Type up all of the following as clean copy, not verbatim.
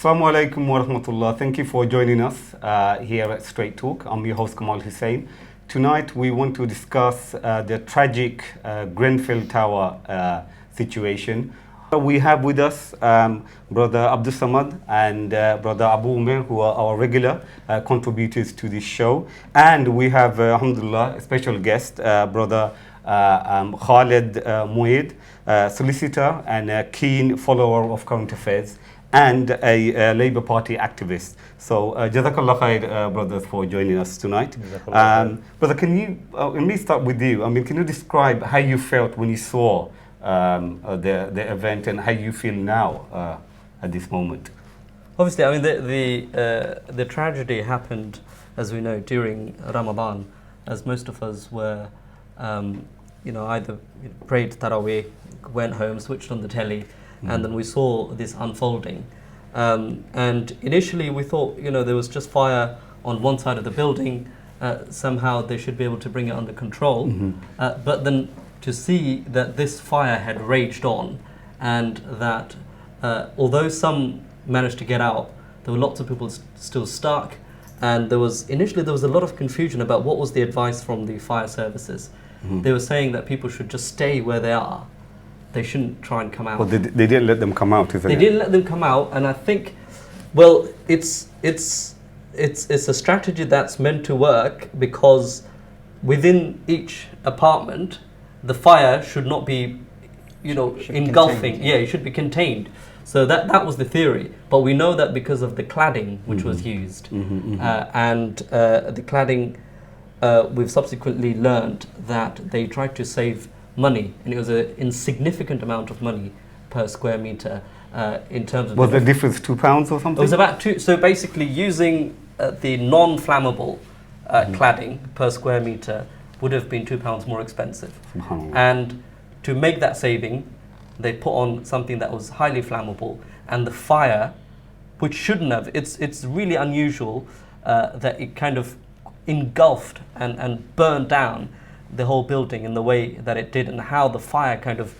Assalamu alaikum wa rahmatullah. Thank you for joining us here at Straight Talk. I'm your host Kamal Hussein. Tonight we want to discuss the tragic Grenfell Tower situation. We have with us Brother Abdul Samad and Brother Abu Umair, who are our regular contributors to this show. And we have, alhamdulillah, a special guest, Brother Khalid Mueid, solicitor and a keen follower of current affairs, and a Labour Party activist. So, Jazakallah khair, brothers, for joining us tonight. Brother, can you, let me start with you. I mean, can you describe how you felt when you saw the event and how you feel now at this moment? Obviously, I mean, the tragedy happened, as we know, during Ramadan, as most of us were, either prayed Taraweeh, went home, switched on the telly, and then we saw this unfolding. And initially we thought, there was just fire on one side of the building, somehow they should be able to bring it under control. But then to see that this fire had raged on, and that although some managed to get out, there were lots of people still stuck, and initially there was a lot of confusion about what was the advice from the fire services. They were saying that people should just stay where they are. They shouldn't try and come out. Well, they didn't let them come out, isn't it? They didn't let them come out, and I think, well, it's a strategy that's meant to work, because within each apartment, the fire should not be, engulfing. Contained. Yeah, it should be contained. So that was the theory. But we know that because of the cladding which was used, and the cladding, we've subsequently learned that they tried to save money, and it was an insignificant amount of money per square meter in terms of... Was the difference £2 or something? It was about two. So basically using the non-flammable cladding per square meter would have been £2 more expensive. And to make that saving, they put on something that was highly flammable, and the fire, which shouldn't have, it's really unusual that it kind of engulfed and burned down the whole building in the way that it did, and how the fire kind of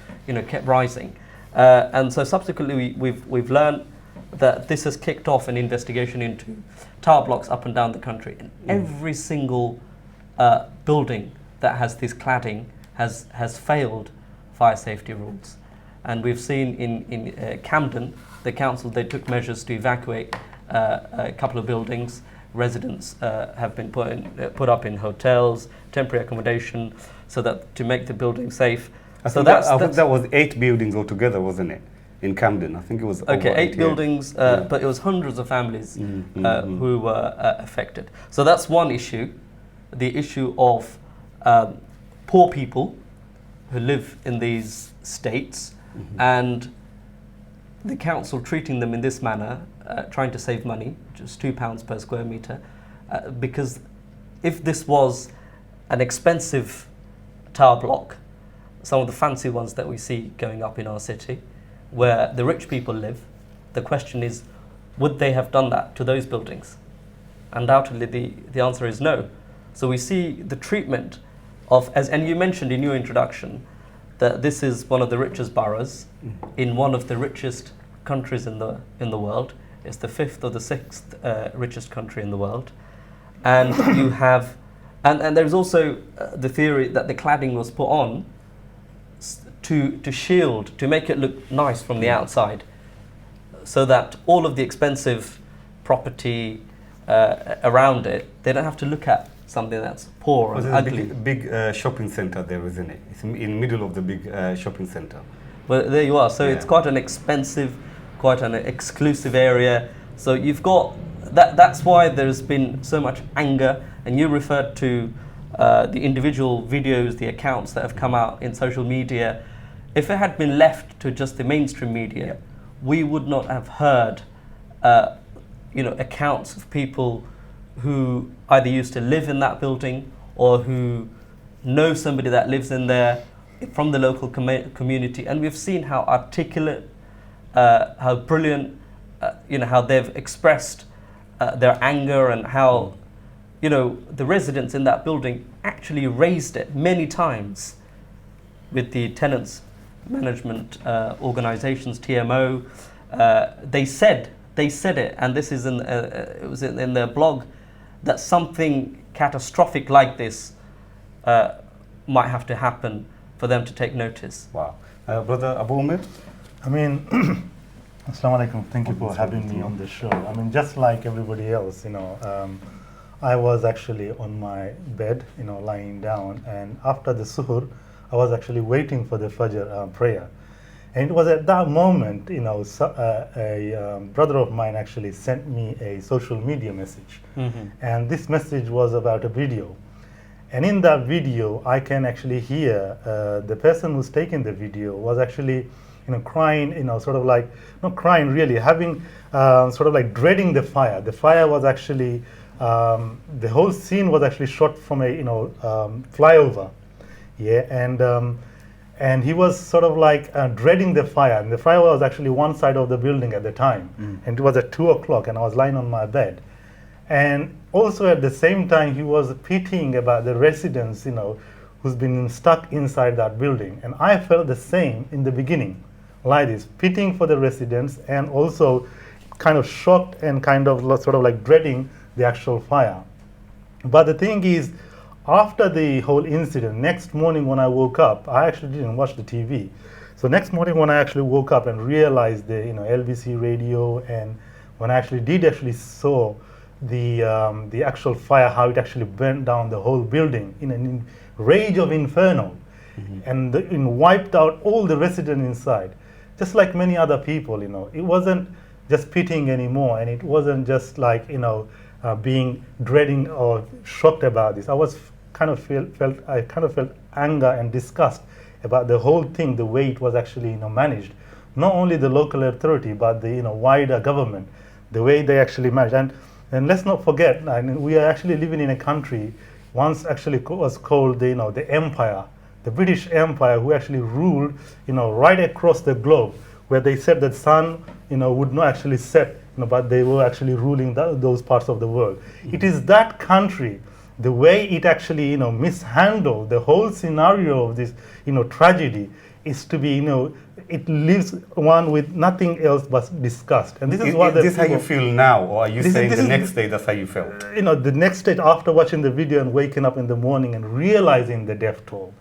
kept rising. And so subsequently we've learned that this has kicked off an investigation into tower blocks up and down the country. And every single building that has this cladding has failed fire safety rules. And we've seen in Camden, the council, they took measures to evacuate a couple of buildings. Residents have been put up in hotels, temporary accommodation, so that to make the building safe. I think that was 8 buildings altogether, wasn't it? In Camden, I think it was okay, 8 buildings, but it was hundreds of families who were affected. So that's one issue, the issue of poor people who live in these states, and the council treating them in this manner, trying to save money, just £2 per square meter, because if this was an expensive tower block, some of the fancy ones that we see going up in our city, where the rich people live, the question is, would they have done that to those buildings? Undoubtedly, the answer is no. So we see the treatment of, and you mentioned in your introduction, that this is one of the richest boroughs in one of the richest countries in the world. It's the 5th or the 6th richest country in the world. And you have, and there's also the theory that the cladding was put on to shield, to make it look nice from the outside, so that all of the expensive property around it, they don't have to look at something that's poor and ugly. Big shopping centre there, isn't it? It's in the middle of the big shopping centre. Well, there you are. So it's quite an expensive, quite an exclusive area. So you've got that. That's why there's been so much anger. And you referred to the individual videos, the accounts that have come out in social media. If it had been left to just the mainstream media, we would not have heard, accounts of people who either used to live in that building or who know somebody that lives in there from the local community. And we've seen how articulate, how brilliant, how they've expressed their anger, and how, the residents in that building actually raised it many times with the tenants management organizations, TMO. They said they said it, and this is it was in their blog, that something catastrophic like this might have to happen for them to take notice. Wow. Brother Abu Umar? I mean, Assalamu alaikum. Thank you for having me on the show. I mean, just like everybody else, I was actually on my bed, lying down, and after the suhoor, I was actually waiting for the Fajr prayer. And it was at that moment, a brother of mine actually sent me a social media message. Mm-hmm. And this message was about a video. And in that video, I can actually hear the person who's taking the video was actually, crying, sort of like, not crying really, having sort of like dreading the fire. The fire was actually, the whole scene was actually shot from a, flyover. Yeah, and he was sort of like dreading the fire. And the fire was actually one side of the building at the time. And it was at 2 o'clock, and I was lying on my bed. And also at the same time, he was pitying about the residents, who's been stuck inside that building. And I felt the same in the beginning, like this, pitying for the residents and also kind of shocked and kind of sort of like dreading the actual fire. But the thing is, after the whole incident, next morning when I woke up, I actually didn't watch the TV. So next morning when I actually woke up and realized the LBC radio, and when I actually saw the actual fire, how it actually burnt down the whole building in a rage of inferno, and wiped out all the residents inside, just like many other people. It wasn't just pitying anymore, and it wasn't just like being dreading or shocked about this. I kind of felt anger and disgust about the whole thing, the way it was actually managed. Not only the local authority, but the wider government, the way they actually managed. And let's not forget, we are actually living in a country once actually was called the Empire, the British Empire, who actually ruled right across the globe, where they said that sun would not actually set, but they were actually ruling those parts of the world. It is that country, the way it actually mishandled the whole scenario of this tragedy, is to be it leaves one with nothing else but disgust. And this is what is this how you feel now, or are you saying the next day that's how you felt? The next day after watching the video and waking up in the morning and realizing the death toll.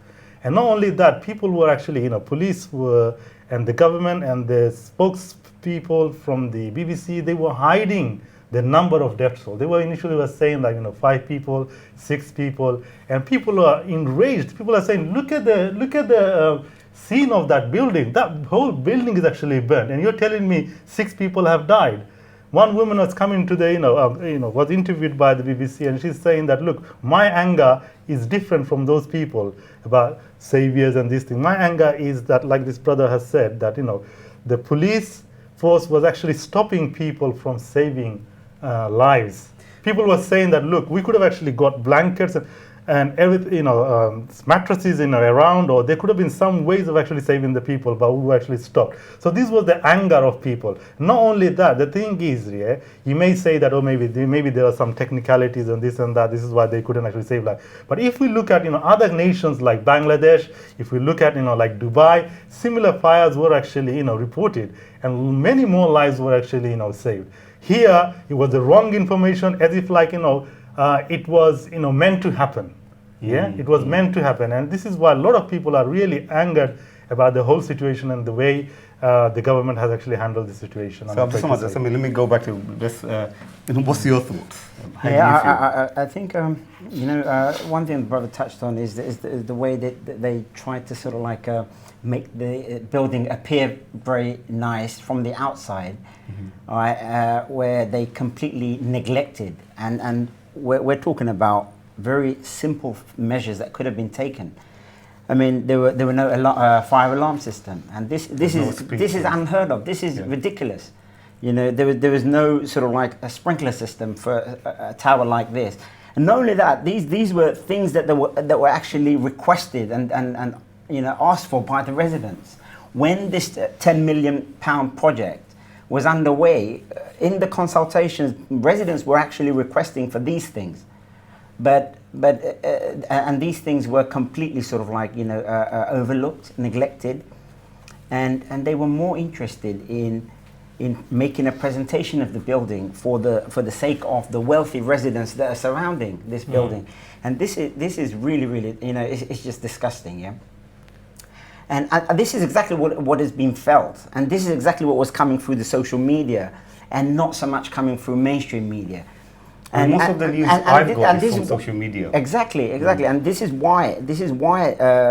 And not only that, people were actually, police were, and the government and the spokespeople from the BBC, they were hiding the number of death toll. They were initially saying like 5 people, 6 people, and people are enraged. People are saying, look at the scene of that building. That whole building is actually burned, and you're telling me 6 people have died. One woman was coming to the, was interviewed by the BBC, and she's saying that, look, my anger is different from those people about saviors and these things. My anger is that, like this brother has said, that, the police force was actually stopping people from saving lives. People were saying that, look, we could have actually got blankets and everything, mattresses around, or there could have been some ways of actually saving the people, but we were actually stopped. So this was the anger of people. Not only that, the thing is, you may say that, oh, maybe there are some technicalities and this and that. This is why they couldn't actually save lives. But if we look at other nations like Bangladesh, if we look at like Dubai, similar fires were actually reported, and many more lives were actually saved. Here, it was the wrong information, as if like it was meant to happen. It was meant to happen, and this is why a lot of people are really angered about the whole situation and the way the government has actually handled the situation. So, let me go back to this. What's your thoughts? I think one thing the brother touched on is the way that they tried to sort of like make the building appear very nice from the outside, where they completely neglected, and we're talking about very simple measures that could have been taken. I mean, there were no fire alarm system, and this is unheard of. This is ridiculous. There was no sort of like a sprinkler system for a tower like this. And not only that, these were things that were actually requested and asked for by the residents. When this £10 million project was underway, in the consultations, residents were actually requesting for these things. But these things were completely sort of like overlooked, neglected, and they were more interested in in making a presentation of the building for the sake of the wealthy residents that are surrounding this building. And this is really, really, you know, it's just disgusting, yeah. And this is exactly what has been felt, and this is exactly what was coming through the social media, and not so much coming through mainstream media. And most of the news I've got is from social media. Exactly, and this is why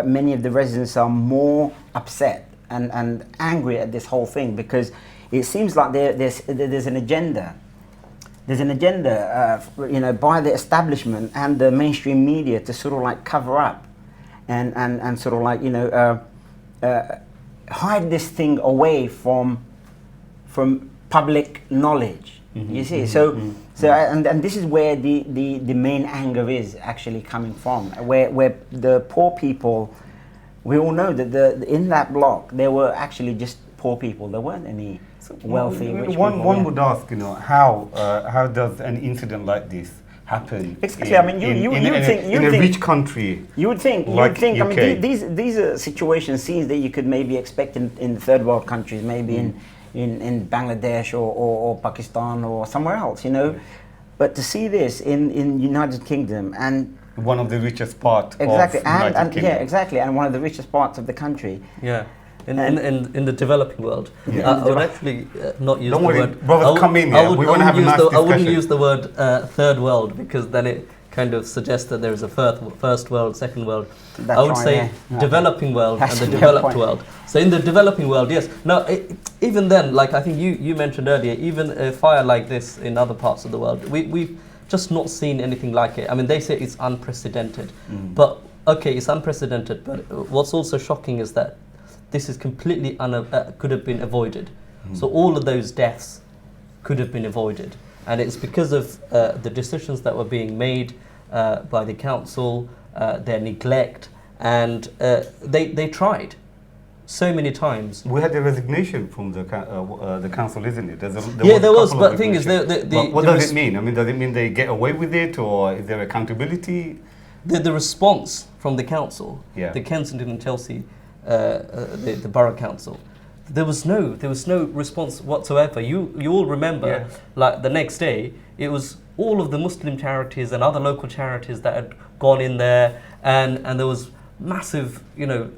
many of the residents are more upset and angry at this whole thing, because it seems like there's an agenda. There's an agenda, you know, by the establishment and the mainstream media to sort of like cover up and sort of like, you know, hide this thing away from public knowledge. You see, and this is where the main anger is actually coming from, where the poor people. We all know that in that block there were actually just poor people. There weren't any wealthy rich people. One would ask, you know, how does an incident like this happen? Exactly. I mean, you would think in a rich country. You would think. Like I UK. mean, these are situations, scenes that you could maybe expect in third world countries, maybe in Bangladesh or Pakistan or somewhere else, you know. But to see this in United Kingdom, and one of the richest part exactly, of United Kingdom. yeah, exactly, and one of the richest parts of the country. Yeah. In the developing world, I would actually not use Don't the worry, word. brothers, come in here. We want to have a nice discussion. I wouldn't use the word third world, because then it kind of suggests that there is a first world, second world. That's I would right, say yeah. developing world That's and the a fair developed point. world. So in the developing world, yes. Now, even then, like I think you mentioned earlier, even a fire like this in other parts of the world, we've just not seen anything like it. I mean, they say it's unprecedented, but okay, it's unprecedented. But what's also shocking is that this is completely could have been avoided. So all of those deaths could have been avoided, and it's because of the decisions that were being made by the council, their neglect, and they tried so many times. We had a resignation from the council, isn't it? There was, but the thing is, what does it mean? I mean, does it mean they get away with it, or is there accountability? The response from the council, the Kensington and Chelsea, the borough council, there was no response whatsoever. You all remember, like the next day, it was all of the Muslim charities and other local charities that had gone in there, and there was massive, you know,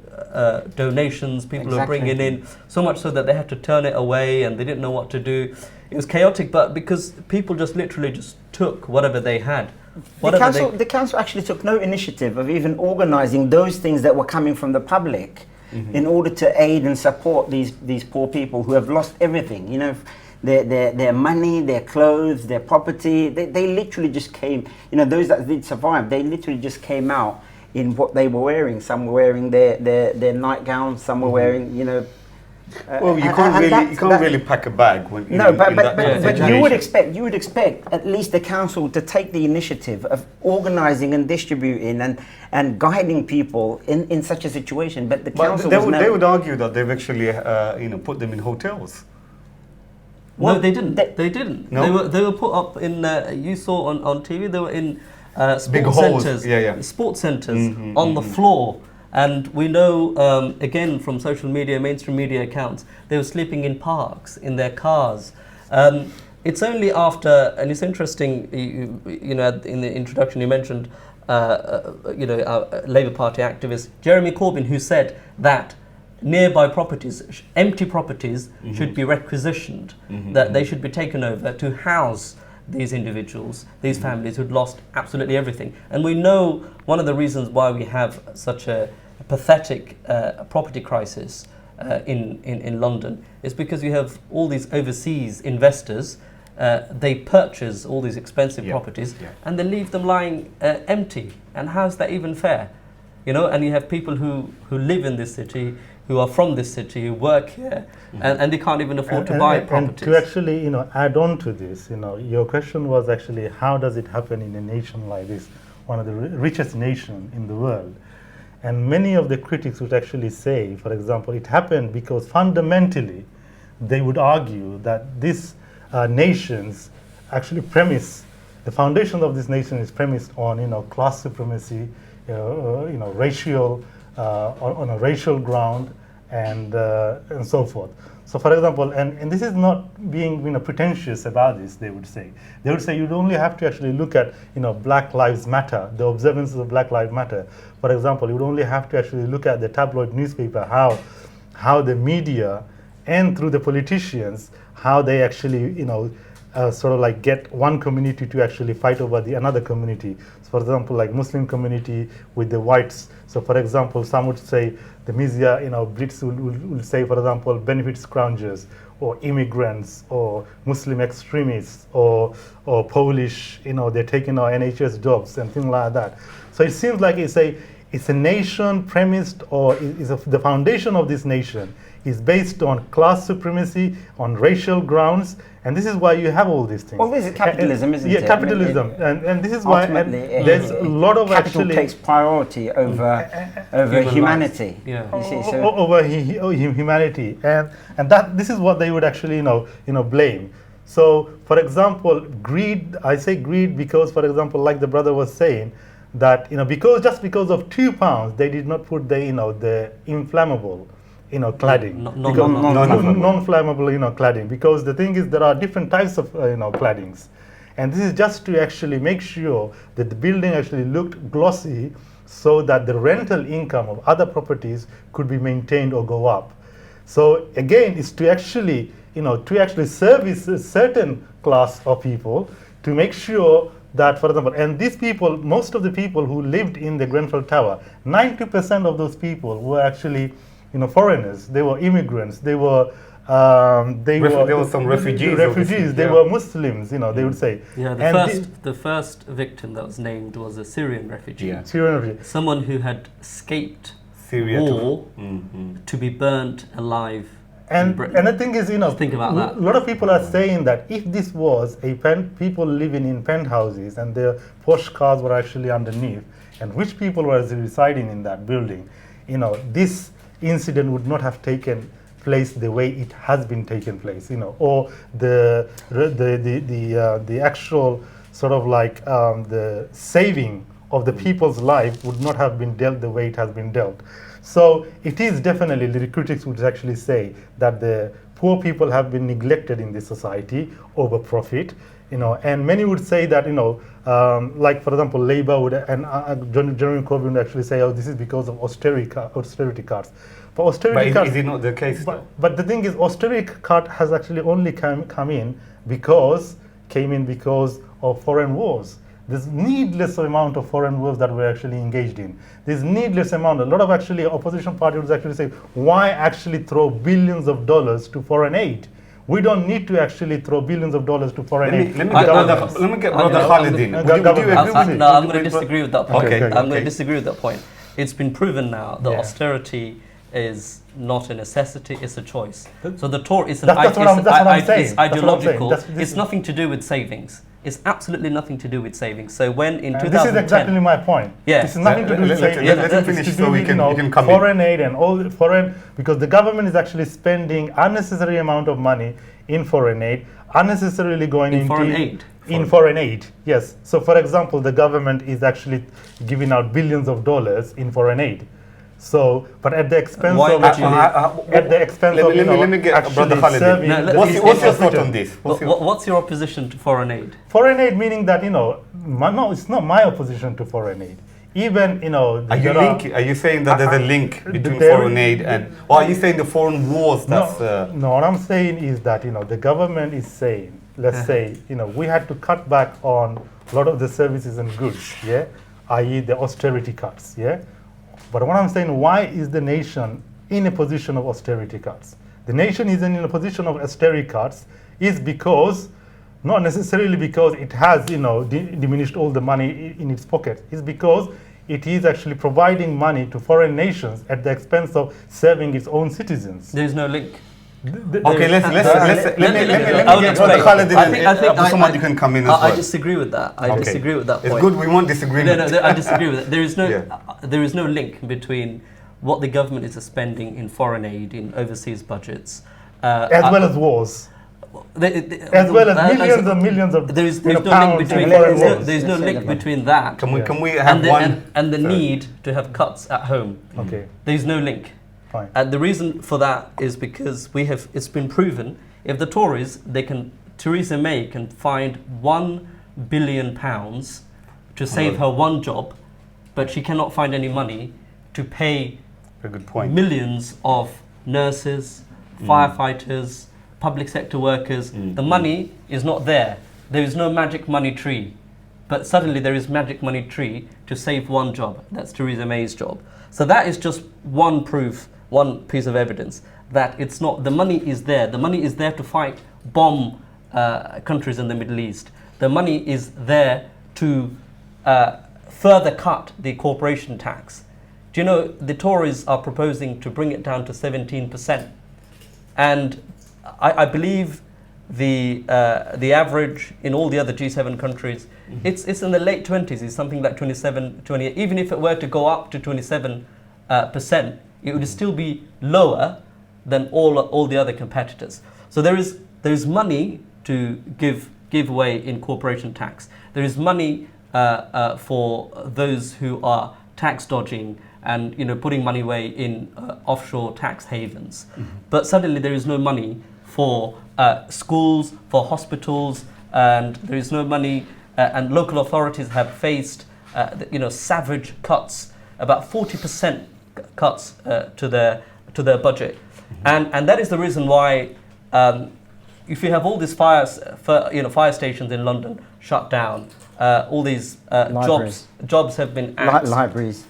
donations people were bringing in, so much so that they had to turn it away and they didn't know what to do. It was chaotic, but because people just literally just took whatever they had. The council actually took no initiative of even organising those things that were coming from the public in order to aid and support these poor people who have lost everything, you know, their money, their clothes, their property. They literally just came, you know, those that did survive, they literally just came out in what they were wearing. Some were wearing their nightgowns, some were wearing, you know. Well, you can't really pack a bag when but you would expect at least the council to take the initiative of organising and distributing and guiding people in such a situation. But the council they would argue that they've actually put them in hotels. No, they didn't. They didn't. No? They were put up in. You saw on TV. They were in big sports halls. centres. Sports centres on the floor. And we know, again, from social media, mainstream media accounts, they were sleeping in parks, in their cars. It's only after, and it's interesting, you know, in the introduction you mentioned, Labour Party activist Jeremy Corbyn, who said that nearby properties, empty properties, should be requisitioned, that they should be taken over to house these individuals, these families who'd lost absolutely everything. And we know one of the reasons why we have such a pathetic property crisis in London is because you have all these overseas investors. They purchase all these expensive properties and they leave them lying empty. And how's that even fair? You know, and you have people who live in this city, who are from this city, who work here, and they can't even afford to buy properties. And to actually, you know, add on to this, you know, your question was actually how does it happen in a nation like this, one of the richest nation in the world? And many of the critics would actually say, for example, it happened because fundamentally they would argue that this nations actually the foundation of this nation is premised on, you know, class supremacy, racial, on a racial ground, and so forth. So, for example, and this is not being pretentious about this. They would say you'd only have to actually look at Black Lives Matter, the observances of Black Lives Matter. For example, you would only have to actually look at the tabloid newspaper, how the media and through the politicians, how they actually sort of like get one community to actually fight over the another community. So, for example, like Muslim community with the whites. So, for example, some would say the media, Brits will say, for example, benefit scroungers or immigrants or Muslim extremists or Polish, they're taking our NHS jobs and things like that. So it seems like it's a nation premised, or the foundation of this nation is based on class supremacy, on racial grounds, and this is why you have all these things. Well, this is capitalism, isn't it? Yeah, capitalism, and this is why there's a lot of capital takes priority over humanity. Yeah, you see, so over humanity, and that this is what they would actually blame. So, for example, greed. I say greed because, for example, like the brother was saying, that because of £2 they did not put the inflammable cladding, non-flammable cladding, because the thing is there are different types of claddings, and this is just to actually make sure that the building actually looked glossy, so that the rental income of other properties could be maintained or go up. So again, it's to actually service a certain class of people, to make sure that, for example, and these people, most of the people who lived in the Grenfell Tower, 90% of those people were actually foreigners. They were immigrants. There were some refugees. They were Muslims. They would say. Yeah, the first victim that was named was a Syrian refugee. Yeah. Syrian refugee. Someone who had escaped Syria war to be burnt alive. And the thing is, think about that. A lot of people are saying that if this was people living in penthouses and their posh cars were actually underneath, and rich people were residing in that building, this incident would not have taken place the way it has been taken place, or the actual sort of like the saving of the people's life would not have been dealt the way it has been dealt. So it is definitely, the critics would actually say that the poor people have been neglected in this society over profit, and many would say that, like for example, Labour would, and Jeremy Corbyn would actually say, this is because of austerity cuts. But austerity cuts, is it not the case? But the thing is, austerity cut has actually only come in because of foreign wars. There's needless amount of foreign wars that we're actually engaged in. There's needless amount. A lot of actually opposition parties actually say, why actually throw billions of dollars to foreign aid? We don't need to actually throw billions of dollars to foreign aid. Let me get Brother Khalid in. Would you agree with it? No, I'm going to disagree with that point. Okay. I'm going to disagree with that point. It's been proven now that austerity is not a necessity, it's a choice. So the Tory is ideological. It's nothing to do with savings. It's absolutely nothing to do with savings. So when in 2010... This is exactly my point. Yeah. This is nothing to do with savings. Let him finish so we can come foreign aid and all foreign... Because the government is actually spending unnecessary amount of money in foreign aid, unnecessarily going into... foreign aid? In foreign aid, yes. So for example, the government is actually giving out billions of dollars in foreign aid. So, but at the expense of let me get Brother Khalid. What's your thought on this? What's your opposition to foreign aid? Foreign aid meaning that no, it's not my opposition to foreign aid. Even are you saying that there's a link between foreign aid and, or are you saying the foreign wars? No, what I'm saying is that the government is saying, let's say we had to cut back on a lot of the services and goods, yeah, i.e. the austerity cuts, yeah. But what I'm saying, why is the nation in a position of austerity cuts? The nation isn't in a position of austerity cuts is because, not necessarily because it has, diminished all the money in its pocket. It's because it is actually providing money to foreign nations at the expense of serving its own citizens. There is no link. Okay, let me get Brother Khalid in. Someone you can come in as well. I disagree with that. I disagree with that point. It's good we won't disagree. No, I disagree with that. There is no link between what the government is spending in foreign aid, in overseas budgets, as well as wars. As well as millions and millions of there's no link between there's no link between that. Can we have one and the need to have cuts at home. Okay. There's no link. Fine. And the reason for that is because it's been proven, if the Tories, Theresa May can find £1 billion to save her one job, but she cannot find any money to pay Very good point. millions of nurses, firefighters, public sector workers. The money is not there. There is no magic money tree. But suddenly there is magic money tree to save one job. That's Theresa May's job. So that is just one proof, one piece of evidence that it's not, the money is there. The money is there to bomb countries in the Middle East. The money is there to further cut the corporation tax. Do you know the Tories are proposing to bring it down to 17%? And I believe the average in all the other G7 countries, it's in the late 20s. It's something like 27, 28. Even if it were to go up to 27%, it would still be lower than all the other competitors. So there is money to give away in corporation tax. There is money for those who are tax dodging and putting money away in offshore tax havens. But suddenly there is no money for schools, for hospitals, and there is no money. And local authorities have faced savage cuts, about 40% cuts to their budget, and that is the reason why. If you have all these fire stations in London shut down, all these jobs have been axed. Libraries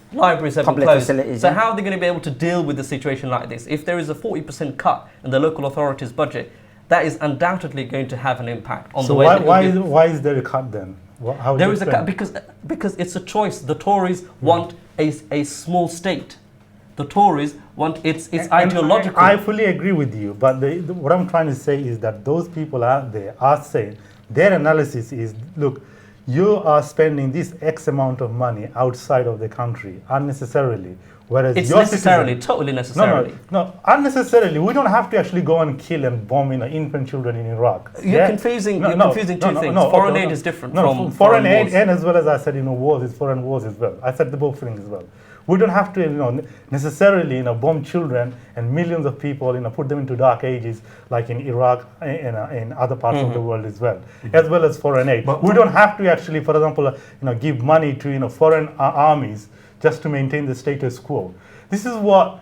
have been closed. Facilities, so how are they going to be able to deal with a situation like this? If there is a 40% cut in the local authorities' budget, that is undoubtedly going to have an impact on the way. So why is there a cut then? How there is a cut because it's a choice. The Tories want a small state. The Tories want it's ideological. I fully agree with you, but what I'm trying to say is that those people out there are saying their analysis is, look, you are spending this X amount of money outside of the country unnecessarily, whereas it's your necessarily, totally necessarily. No, unnecessarily. We don't have to actually go and kill and bomb infant children in Iraq. You're confusing two things. Foreign aid is different from foreign aid, and as well as I said, wars is foreign wars as well. I said the both things as well. We don't have to, necessarily, bomb children and millions of people, put them into dark ages, like in Iraq and in other parts of the world as well as foreign aid. But we don't have to actually, for example, give money to, foreign armies just to maintain the status quo. This is what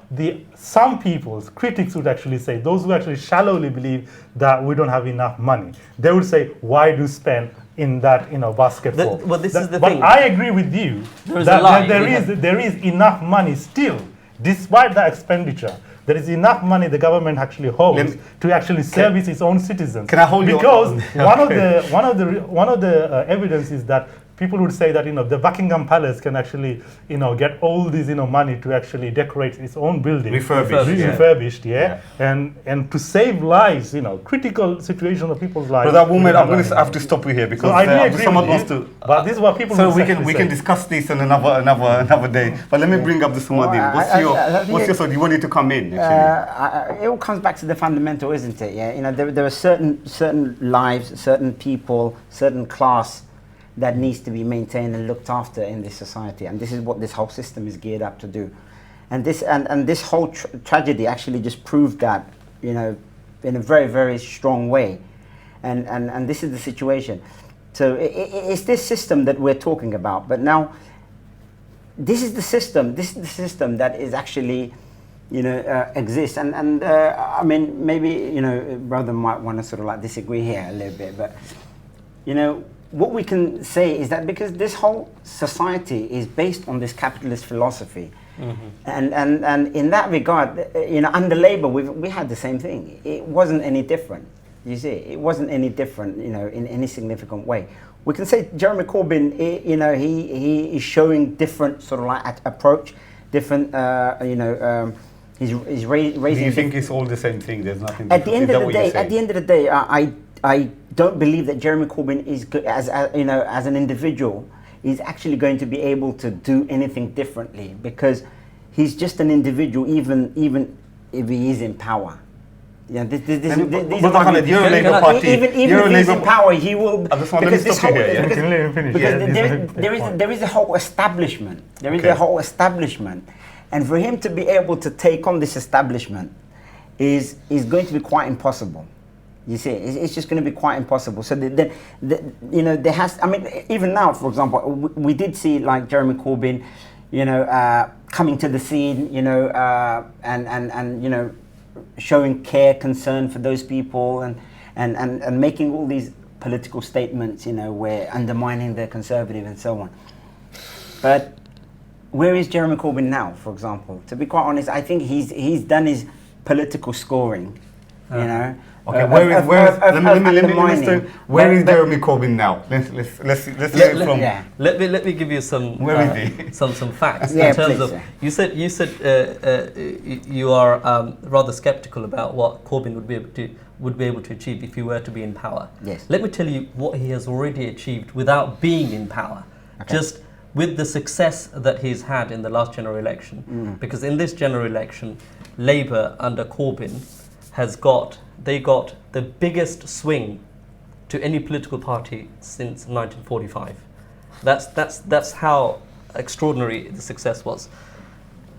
some people's critics would actually say. Those who actually shallowly believe that we don't have enough money, they would say, "Why do spend in that basket full?" But this is the thing. But I agree with you that there is enough money still, despite the expenditure. There is enough money the government actually holds to actually service its own citizens. Can I hold you? Because one of the evidence is that people would say that the Buckingham Palace can actually get all this money to actually decorate its own building, refurbished, and to save lives, critical situations of people's lives. But that woman, I'm going to have to stop you here because someone wants to. But this is what people. So we can discuss this on another day. But let me bring up the Sumadin. What's your thought? You wanted to come in. It all comes back to the fundamental, isn't it? Yeah, there are certain lives, certain people, certain class that needs to be maintained and looked after in this society, and this is what this whole system is geared up to do. And this whole tragedy actually just proved that, in a very, very strong way. And this is the situation. So it's this system that we're talking about. But now, this is the system that is actually, exists. And I mean, maybe, brother might want to sort of like disagree here a little bit, but, what we can say is that because this whole society is based on this capitalist philosophy, and in that regard, under Labour, we had the same thing. It wasn't any different. You see, it wasn't any different, in any significant way. We can say Jeremy Corbyn, he is showing different sort of like approach, different, he's raising. Do you think it's all the same thing? There's nothing. At the end of the day, I don't believe that Jeremy Corbyn is as an individual is actually going to be able to do anything differently, because he's just an individual, even if he is in power. Yeah, you're a Labour Party. Even if he's in power, he will. Because there is a whole establishment. There is a whole establishment And for him to be able to take on this establishment is going to be quite impossible. You see, it's just going to be quite impossible. So, you know, there has, I mean, even now, for example, we did see like Jeremy Corbyn, you know, coming to the scene, you know, and you know, showing care, concern for those people, and making all these political statements, you know, where undermining the Conservative and so on. But where is Jeremy Corbyn now, for example? To be quite honest, I think he's done his political scoring, you know. Okay, where is Jeremy Corbyn now? Let's hear it from. Yeah. Let me give you some some facts yeah, in terms please, of. yeah. You said you are rather skeptical about what Corbyn would be able to achieve if he were to be in power. Yes. Let me tell you what he has already achieved without being in power. Okay. Just with the success that he's had in the last general election, because in this general election, Labour under Corbyn got the biggest swing to any political party since 1945. That's how extraordinary the success was.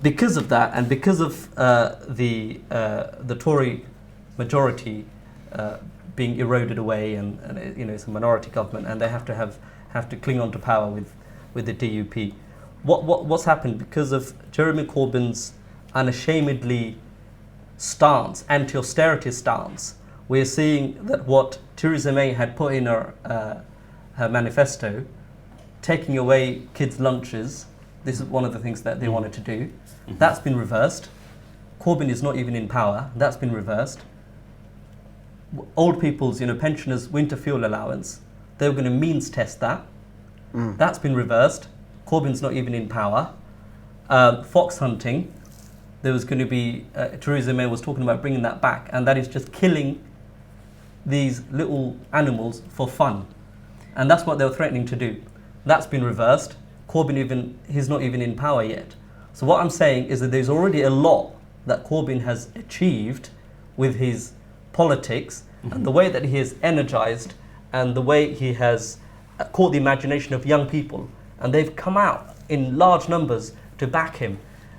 Because of that, and because of the Tory majority being eroded away, and you know, it's a minority government, and they have to cling on to power with the DUP. What's happened because of Jeremy Corbyn's unashamedly stance, anti-austerity stance? We're seeing that what Theresa May had put in her manifesto, taking away kids' lunches, this is one of the things that they wanted to do. That's been reversed. Corbyn is not even in power. That's been reversed. Old people's, you know, pensioners' winter fuel allowance, they were going to means test that. That's been reversed. Corbyn's not even in power. Fox hunting, there was going to be, Theresa May was talking about bringing that back, and that is just killing these little animals for fun. And that's what they were threatening to do. That's been reversed. Corbyn he's not even in power yet. So what I'm saying is that there's already a lot that Corbyn has achieved with his politics, and the way that he has energized, and the way he has caught the imagination of young people, and they've come out in large numbers to back him.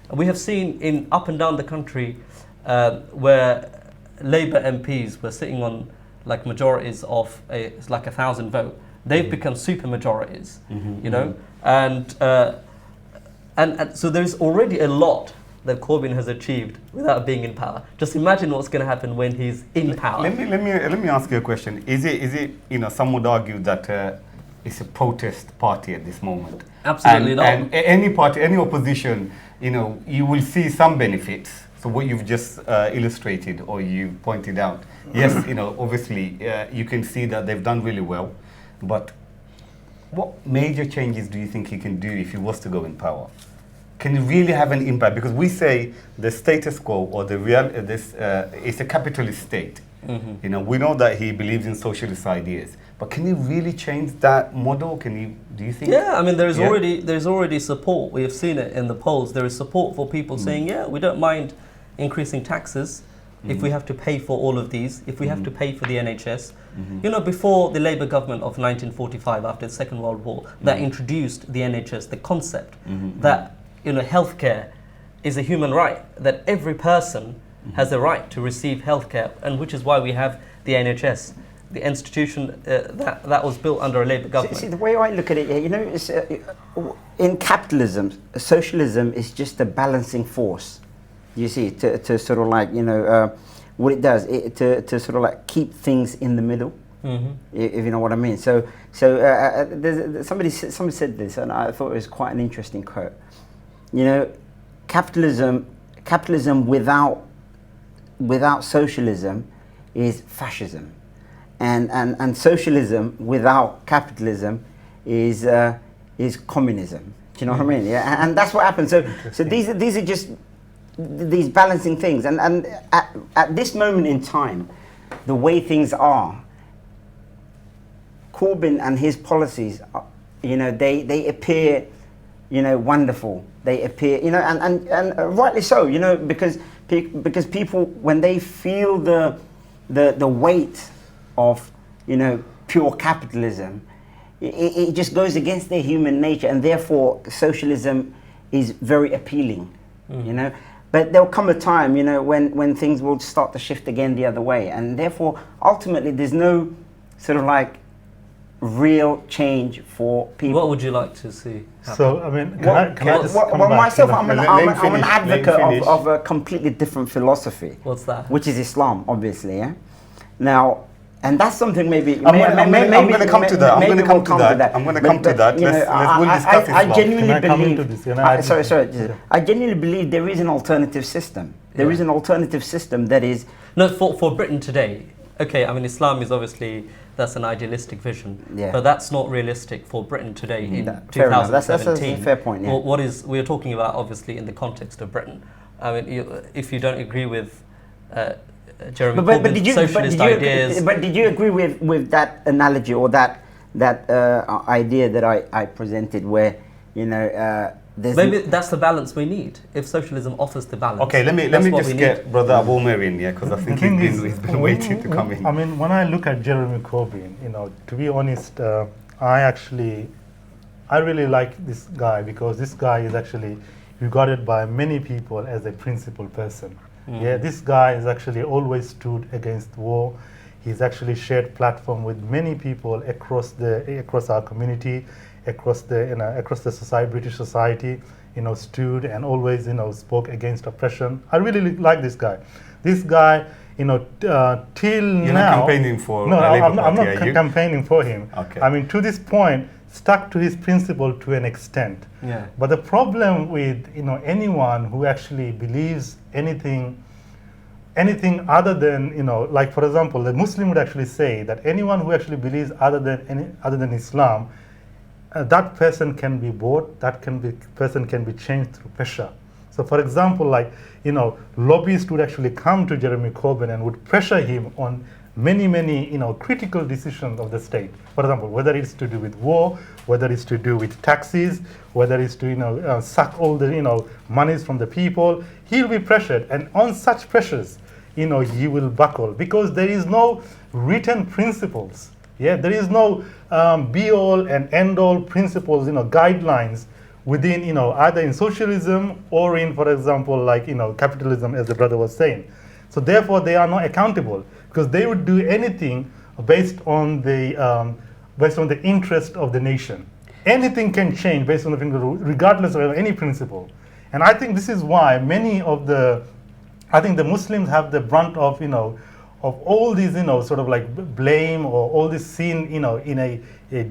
And we have seen in up and down the country where Labour MPs were sitting on like majorities of it's like 1,000 vote. They've become super majorities, you know, and so there's already a lot that Corbyn has achieved without being in power. Just imagine what's going to happen when he's in power. Let me ask you a question. Is it you know, some would argue that it's a protest party at this moment? Absolutely not. And any party, any opposition, you know, you will see some benefits. So what you've just illustrated or you pointed out, yes, you know, obviously you can see that they've done really well, but what major changes do you think he can do if he was to go in power? Can he really have an impact? Because we say the status quo or the real it's a capitalist state. You know, we know that he believes in socialist ideas, but can he really change that model? Can he? Do you think? Yeah, I mean, there's already support. We have seen it in the polls. There is support for people saying, yeah, we don't mind increasing taxes if we have to pay for all of these, if we have to pay for the NHS. You know, before the Labour government of 1945, after the Second World War, that introduced the NHS, the concept that, you know, healthcare is a human right, that every person has a right to receive healthcare, and which is why we have the NHS, the institution that was built under a Labour government. See, the way I look at it, you know, it's, in capitalism, socialism is just a balancing force. You see, to sort of like, you know, what it does, to sort of like keep things in the middle, if you know what I mean. So somebody said this, and I thought it was quite an interesting quote. You know, capitalism without socialism is fascism, and socialism without capitalism is communism. Do you know what I mean? Yeah, and that's what happens. So these are just these balancing things, and at this moment in time, the way things are, Corbyn and his policies, you know, they appear, you know, wonderful. They appear, you know, and rightly so, you know, because people, when they feel the weight of, you know, pure capitalism, it just goes against their human nature, and therefore socialism is very appealing you know. But there'll come a time, you know, when things will start to shift again the other way. And therefore, ultimately, there's no sort of like real change for people. What would you like to see happen? So, I mean, can I just come well, back? myself, You know, I'm an advocate of a completely different philosophy. What's that? Which is Islam, obviously, yeah? Now, and that's something maybe... I'm going to come to that. I'm going to come to that. We'll discuss I Islam. genuinely Can I come believe... into this? Can I add sorry. Yeah. I genuinely believe there is an alternative system. There is an alternative system that is... No, for Britain today, okay, I mean, Islam is obviously, that's an idealistic vision, Yeah. but that's not realistic for Britain today in Fair enough. 2017. That's a fair point, yeah. We're talking about, obviously, in the context of Britain. I mean, if you don't agree with Jeremy Corbyn's socialist ideas... But did you agree with that analogy or that idea that I presented where, you know... Maybe that's the balance we need. If socialism offers the balance. Okay, let me just get Brother Abu Umar in, yeah, because I think he's been waiting to come in. I mean, when I look at Jeremy Corbyn, you know, to be honest, I really like this guy because this guy is actually regarded by many people as a principled person. Yeah, this guy has actually always stood against war. He's actually shared platform with many people across our community, across the society, British society, you know, stood and always, you know, spoke against oppression. I really like this guy. This guy, you know, till now. You're not campaigning for No, Labour I'm Party, not campaigning for him. Okay. I mean, to this point, stuck to his principle to an extent. Yeah. But the problem with, you know, anyone who actually believes anything other than, you know, like for example, the Muslim would actually say that anyone who actually believes other than Islam, that person can be bought, person can be changed through pressure. So for example, like, you know, lobbyists would actually come to Jeremy Corbyn and would pressure him on many, you know, critical decisions of the state. For example, whether it's to do with war, whether it's to do with taxes, whether it's to, you know, suck all the, you know, monies from the people, he'll be pressured. And on such pressures, you know, he will buckle because there is no written principles. Yeah, there is no be-all and end-all principles, you know, guidelines within, you know, either in socialism or in, for example, like, you know, capitalism, as the brother was saying. So therefore, they are not accountable because they would do anything based on the interest of the nation. Anything can change based on the regardless of any principle. And I think this is why I think the Muslims have the brunt of, you know, of all these, you know, sort of like blame or all this seen, you know, in a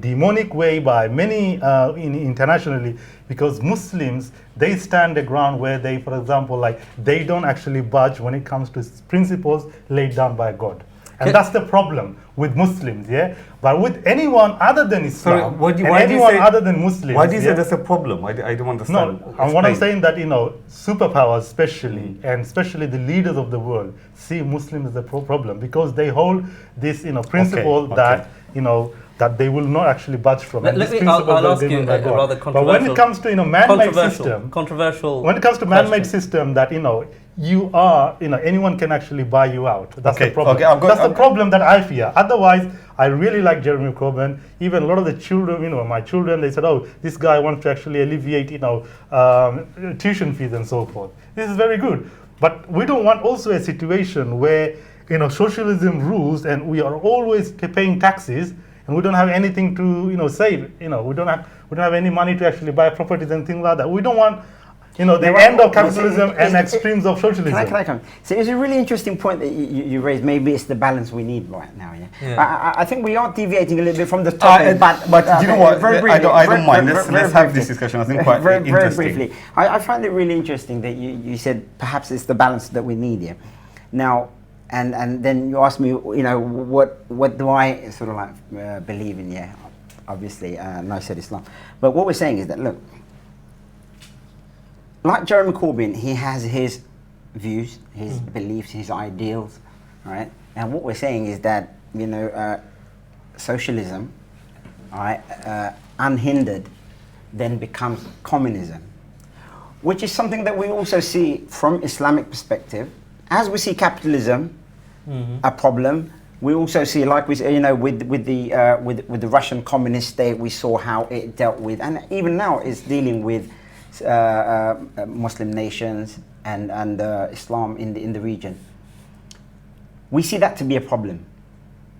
demonic way by many internationally, because Muslims, they stand the ground where they, for example, like they don't actually budge when it comes to principles laid down by God. And that's the problem with Muslims, yeah? But with anyone other than Islam, other than Muslims... Why do you say that's a problem? I don't understand. No, and what I'm saying that, you know, superpowers especially, and especially the leaders of the world, see Muslims as a problem because they hold this, you know, principle that, you know, that they will not actually budge from. I'll ask you a rather controversial... But when it comes to, you know, man-made system... When it comes to man-made system that, you know, you are, you know, anyone can actually buy you out. That's the problem. That's the problem that I fear. Otherwise, I really like Jeremy Corbyn. Even a lot of the children, you know, my children, they said, oh, this guy wants to actually alleviate, you know, tuition fees and so forth. This is very good. But we don't want also a situation where, you know, socialism rules and we are always paying taxes and we don't have anything to, you know, save. You know, we don't have any money to actually buy properties and things like that. We don't want, you know, the end of capitalism and extremes of socialism. Can I come? So it's a really interesting point that you raised. Maybe it's the balance we need right now. Yeah. I think we are deviating a little bit from the topic, but you know what? I don't mind. Let's have this discussion. I think quite interesting. Very briefly, I find it really interesting that you said perhaps it's the balance that we need here. Now, and then you asked me, you know, what do I sort of like believe in? Yeah, obviously, and I said Islam. But what we're saying is that, look, like Jeremy Corbyn, he has his views, his beliefs, his ideals, right? And what we're saying is that, you know, socialism, right, unhindered, then becomes communism, which is something that we also see from Islamic perspective. As we see capitalism a problem, we also see, like we, you know, with the Russian communist state, we saw how it dealt with, and even now is dealing with Muslim nations and Islam in the region. We see that to be a problem.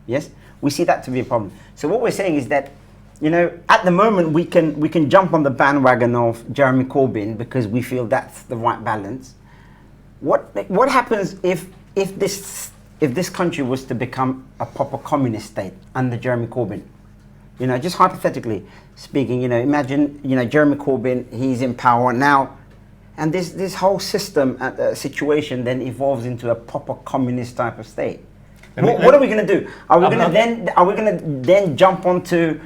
Yes, we see that to be a problem. So what we're saying is that, you know, at the moment we can jump on the bandwagon of Jeremy Corbyn because we feel that's the right balance. What happens if this country was to become a proper communist state under Jeremy Corbyn? You know, just hypothetically speaking, you know, imagine, you know, Jeremy Corbyn, he's in power now, and this whole system situation then evolves into a proper communist type of state. What are we going to do? Are we going to then jump onto,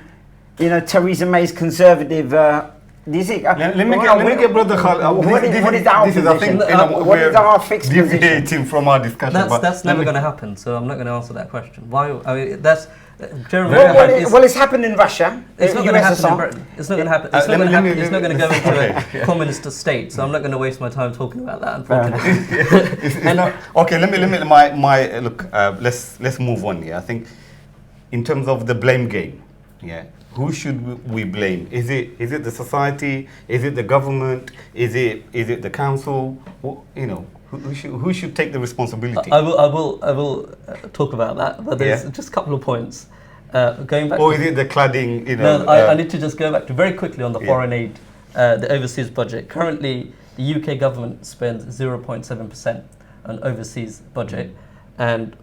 you know, Theresa May's conservative? Let me get Brother Khalid. What is our position? What is our fixed position? Deviating from our discussion. That's never going to happen. So I'm not going to answer that question. Why? I mean, that's. Well, it's happened in Russia. It's not going to happen in Britain. It's not going to happen. It's not going to happen. It's not going to go into a communist state. So I'm not going to waste my time talking about that. Unfortunately. Okay. Let me. Look. Let's move on here. I think, in terms of the blame game, yeah. Who should we blame? Is it the society? Is it the government? Is it the council? You know, who should take the responsibility? I will talk about that, but there's just a couple of points. Going back. Or is it the cladding? You know. No, I need to just go back to very quickly on the foreign aid, the overseas budget. Currently, the UK government spends 0.7% on overseas budget, and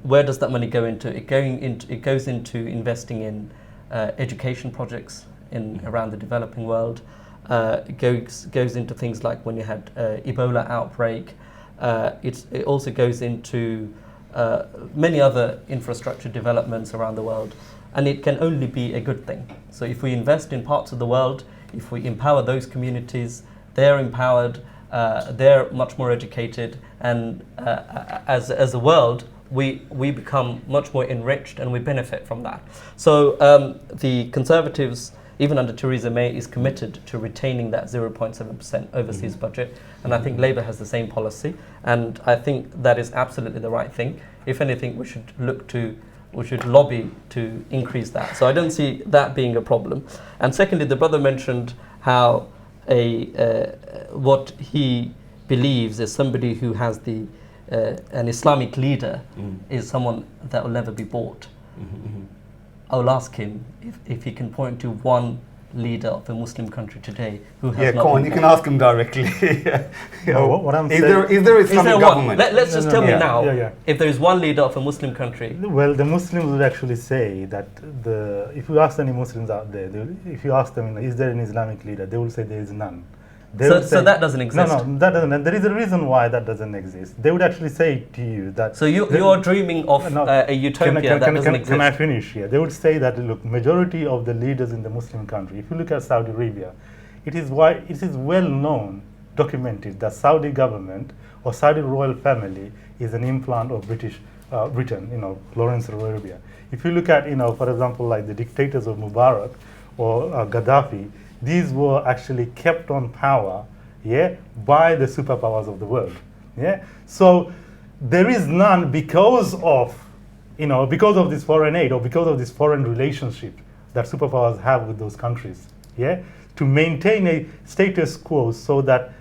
where does that money go into? It goes into investing in education projects around the developing world. It goes into things like when you had Ebola outbreak. It also goes into many other infrastructure developments around the world, and it can only be a good thing. So if we invest in parts of the world, if we empower those communities, they're empowered, they're much more educated, and as a world, we become much more enriched and we benefit from that. So the Conservatives, even under Theresa May, is committed to retaining that 0.7% overseas budget, and I think Labour has the same policy, and I think that is absolutely the right thing. If anything, we should lobby to increase that. So I don't see that being a problem. And secondly, the brother mentioned how what he believes is somebody who has an Islamic leader is someone that will never be bought. I'll ask him if he can point to one leader of a Muslim country today who has not. Come on, you can ask him directly. What I'm saying, is there Islamic government? Let's just tell me now. Yeah. If there is one leader of a Muslim country. Well, the Muslims would actually say that if you ask any Muslims out there, if you ask them, is there an Islamic leader, they will say there is none. So that doesn't exist? No, that doesn't. And there is a reason why that doesn't exist. They would actually say to you that... So you're dreaming of a utopia that doesn't exist? Can I finish here? They would say that, look, majority of the leaders in the Muslim country, if you look at Saudi Arabia, it is well known, documented, that Saudi government or Saudi royal family is an implant of Britain, Lawrence of Arabia. If you look at, for example, like the dictators of Mubarak or Gaddafi, these were actually kept on power, by the superpowers of the world, So there is none because of this foreign aid or because of this foreign relationship that superpowers have with those countries, to maintain a status quo so that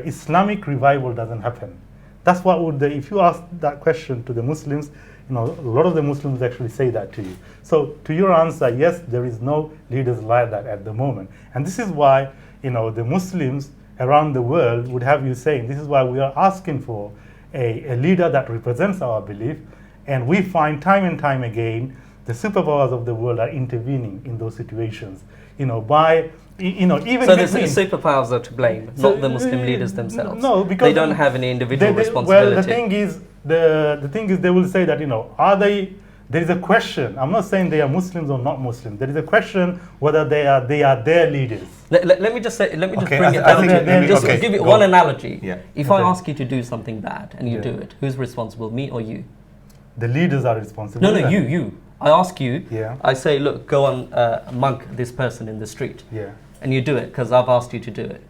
Islamic revival doesn't happen. That's what if you ask that question to the Muslims, a lot of the Muslims actually say that to you. So to your answer, yes, there is no leaders like that at the moment. And this is why, the Muslims around the world would have you saying, this is why we are asking for a leader that represents our belief. And we find time and time again, the superpowers of the world are intervening in those situations, even so the superpowers are to blame, not the Muslim leaders themselves. No, because they don't have any individual responsibility. Well, the thing is, they will say that there is a question. I'm not saying they are Muslims or not Muslims. There is a question whether they are their leaders. Let me just bring it down. Just give it one analogy. Yeah. If I ask you to do something bad and you do it, who's responsible, me or you? The leaders are responsible. No, you. I ask you. Yeah. I say, look, go and mug this person in the street. Yeah. And you do it because I've asked you to do it.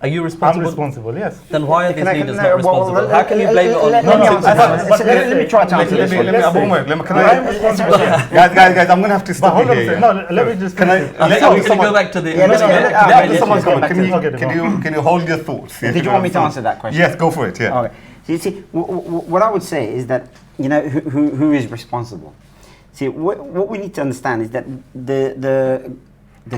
Are you I'm responsible? responsible, yes. Then why are these Can I- leaders no, not well, responsible? How can you blame it on? let me answer this. Let me try to answer this. I'm responsible. Guys, I'm going to have to But stop hold you on a here. second. Yeah? No, let me just Can I- finish it. let- Can we someone- go back to the? Yeah, let's After get someone's back comment, to it. can you hold your thoughts? Did you want me to answer that question? Yes, go for it. Yeah. Okay. So you see, what I would say is that, you know, who is responsible? See, what we need to understand is that the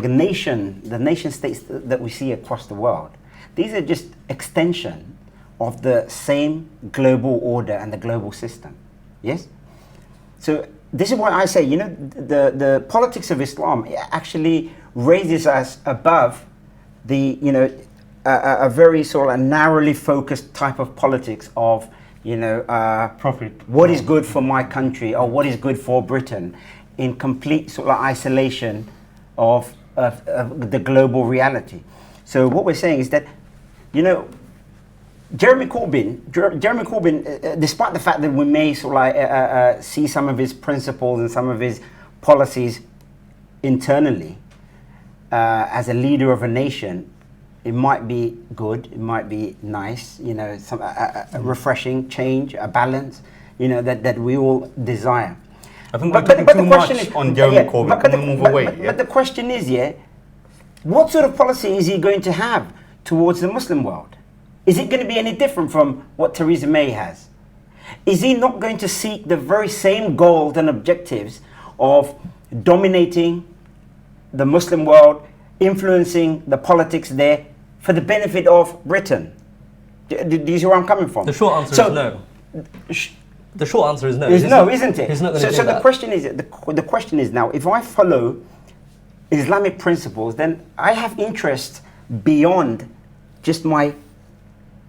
nation states that we see across the world, these are just extension of the same global order and the global system. Yes? So this is why I say, you know, the politics of Islam actually raises us above the, you know, a very sort of a narrowly focused type of politics of, you know, Profit. what is good for my country or what is good for Britain, in complete sort of isolation of the global reality. So what we're saying is that, you know, Jeremy Corbyn, despite the fact that we may sort of like see some of his principles and some of his policies internally as a leader of a nation, it might be good, it might be nice, you know, some a refreshing change, a balance, you know, that we all desire. I think we're talking too much on Jeremy Corbyn. Can we move away? But the question is, what sort of policy is he going to have towards the Muslim world? Is it going to be any different from what Theresa May has? Is he not going to seek the very same goals and objectives of dominating the Muslim world, influencing the politics there for the benefit of Britain? Do you see where I'm coming from? The short answer is no. The short answer is no. Is no, isn't it? He's not going to do so that. the question is, the question is now, if I follow Islamic principles, then I have interest beyond just my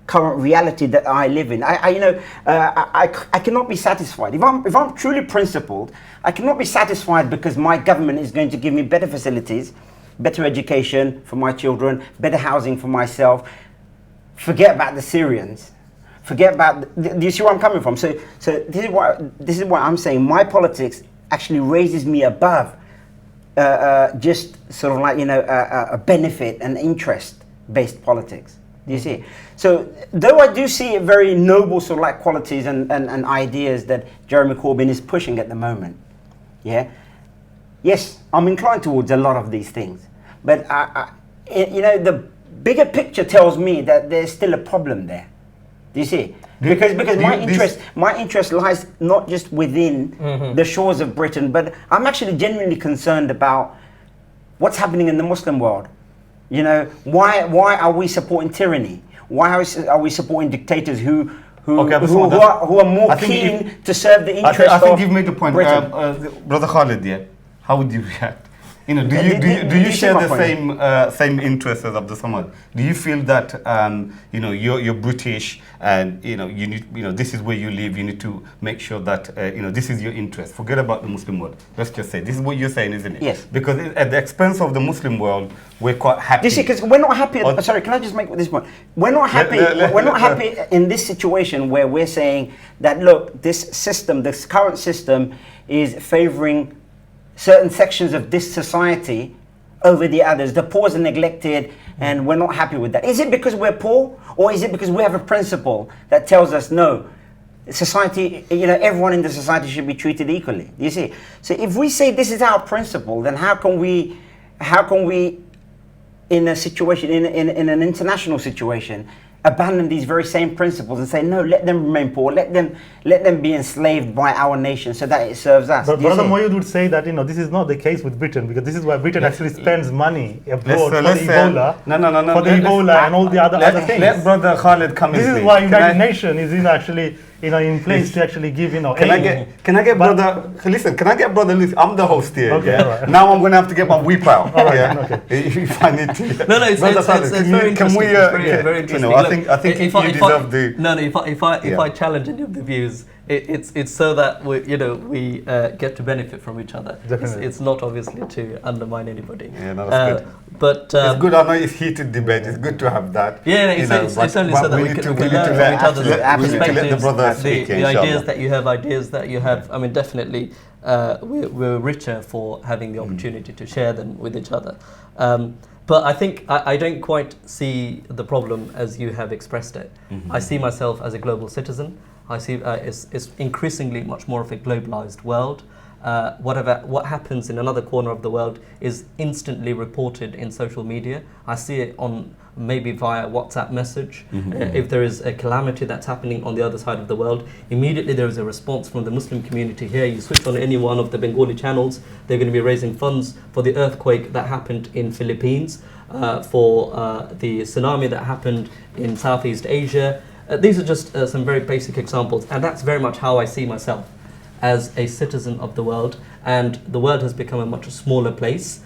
current reality that I live in. I cannot be satisfied. If I'm truly principled, I cannot be satisfied because my government is going to give me better facilities, better education for my children, better housing for myself. Forget about the Syrians. Forget about. Do you see where I'm coming from? So this is why I'm saying my politics actually raises me above just sort of like, you know, a benefit and interest based politics. Do you see? So though I do see very noble sort of like qualities and ideas that Jeremy Corbyn is pushing at the moment, yes, I'm inclined towards a lot of these things, but you know, the bigger picture tells me that there's still a problem there. Do you see? Because my interest lies not just within the shores of Britain, but I'm actually genuinely concerned about what's happening in the Muslim world. You know, why are we supporting tyranny? Why are we supporting dictators who are more keen to serve the interests of I think you've made the point. Britain? Brother Khalid, how would you react? You know, do you share the same interests as Abdul Samad? Do you feel that you know, you're British and you know this is where you live? You need to make sure that you know, this is your interest. Forget about the Muslim world. Let's just say this is what you're saying, isn't it? Yes. Because at the expense of the Muslim world, we're quite happy. You see, because we're not happy. Sorry, can I just make this point? We're not happy. We're not happy in this situation where we're saying that, look, this system, this current system, is favouring certain sections of this society over the others. The poor are neglected, and we're not happy with that. Is it because we're poor, or is it because we have a principle that tells us no, society, you know, everyone in the society should be treated equally? Do you see? So if we say this is our principle, then how can we, in a situation, in an international situation, abandon these very same principles and say no, let them remain poor, let them be enslaved by our nation so that it serves us? But Brother Moyed would say that, you know, this is not the case with Britain, because this is why Britain actually spends money abroad for the Ebola, and all the other things. Let Brother Khalid come in. This is why United Nations is actually, you know, in place to actually give, you know. Can I get Brother? Listen, can I get Brother Luke? I'm the host here. Okay, yeah? right. Now I'm going to have to get my whip out. All right, yeah? okay. If I need to. No, it's very interesting. Very interesting. You know, I think you deserve the. No, if I challenge any of the views, it's so that we get to benefit from each other. Definitely. It's not obviously to undermine anybody. Yeah, no, that's good. But it's good. I know it's heated debate. It's good to have that. Yeah, it's only so that we can learn from each other's perspectives, the ideas that you have. I mean, definitely, we're richer for having the opportunity to share them with each other. But I think I don't quite see the problem as you have expressed it. I see myself as a global citizen. I see it's increasingly much more of a globalized world. What happens in another corner of the world is instantly reported in social media. I see it on maybe via WhatsApp message. If there is a calamity that's happening on the other side of the world, immediately there is a response from the Muslim community here. You switch on any one of the Bengali channels, they're going to be raising funds for the earthquake that happened in Philippines, for the tsunami that happened in Southeast Asia. These are just some very basic examples, and that's very much how I see myself as a citizen of the world. And the world has become a much smaller place,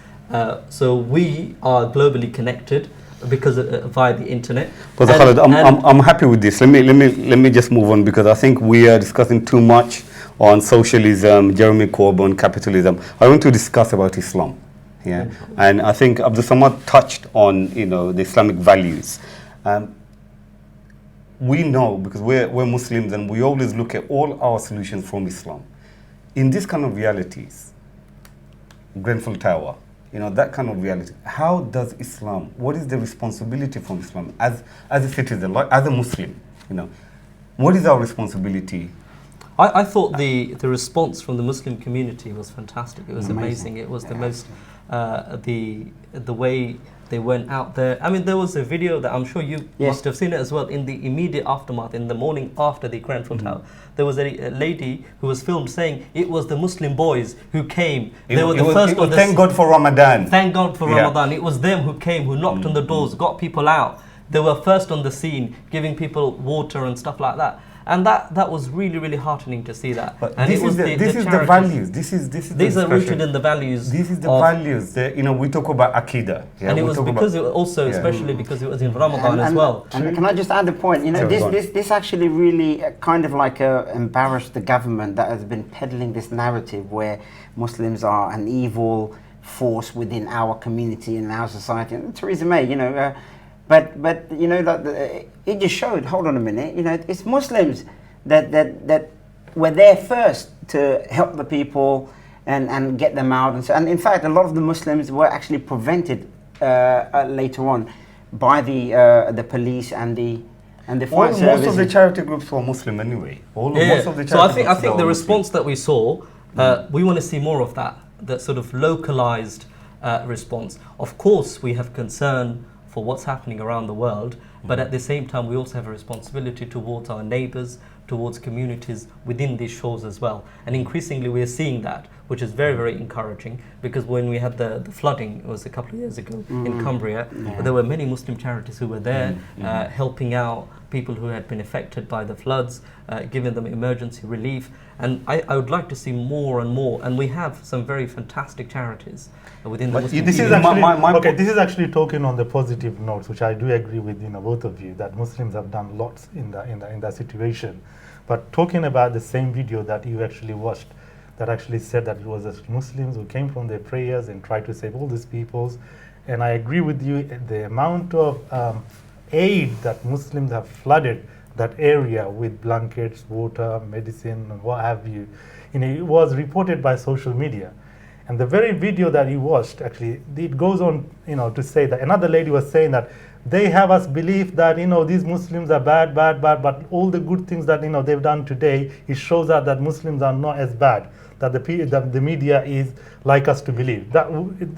so we are globally connected because via the internet. But Khalid, I'm happy with this. Let me just move on, because I think we are discussing too much on socialism, Jeremy Corbyn, capitalism. I want to discuss about Islam. Yeah, and I think Abdul Samad touched on the Islamic values. We know, because we're Muslims, and we always look at all our solutions from Islam. In this kind of realities, Grenfell Tower, that kind of reality, how does Islam, what is the responsibility from Islam as a citizen, like as a Muslim, what is our responsibility? I thought the response from the Muslim community was fantastic. It was amazing. It was the most, the way they went out there. I mean, there was a video that I'm sure you must have seen it as well. In the immediate aftermath, in the morning after the Grenfell Tower, there was a lady who was filmed saying it was the Muslim boys who came. They were the first. Thank God for Ramadan. Thank God for Ramadan. It was them who came, who knocked on the doors, got people out. They were first on the scene, giving people water and stuff like that. And that was really, really heartening to see that. But and this is the values. These are rooted in the values. This is the values. We talk about Aqidah. And it was because it also, especially because it was in Ramadan as well. And can I just add a point? This actually really kind of like embarrassed the government that has been peddling this narrative where Muslims are an evil force within our community and our society. And Theresa May, But that it just showed. Hold on a minute. It's Muslims that were there first to help the people and get them out. And in fact, a lot of the Muslims were actually prevented later on by the police and the fire services. Most of the charity groups were Muslim anyway. Most of the so I think the response that we saw, we want to see more of that sort of localized response. Of course, we have concern for what's happening around the world, but at the same time we also have a responsibility towards our neighbors, towards communities within these shores as well. And increasingly we are seeing that, which is very, very encouraging, because when we had the flooding, it was a couple of years ago in Cumbria, there were many Muslim charities who were there helping out people who had been affected by the floods, giving them emergency relief. And I would like to see more and more, and we have some very fantastic charities within the Muslim community. This is actually talking on the positive notes, which I do agree with both of you, that Muslims have done lots in that situation. But talking about the same video that you actually watched, that actually said that it was the Muslims who came from their prayers and tried to save all these peoples, and I agree with you, the amount of aid that Muslims have flooded that area with blankets, water, medicine, and what have you. It was reported by social media. And the very video that he watched, actually, it goes on, to say that another lady was saying that they have us believe that, these Muslims are bad, but all the good things that, they've done today, it shows that Muslims are not as bad, that the media is like us to believe. That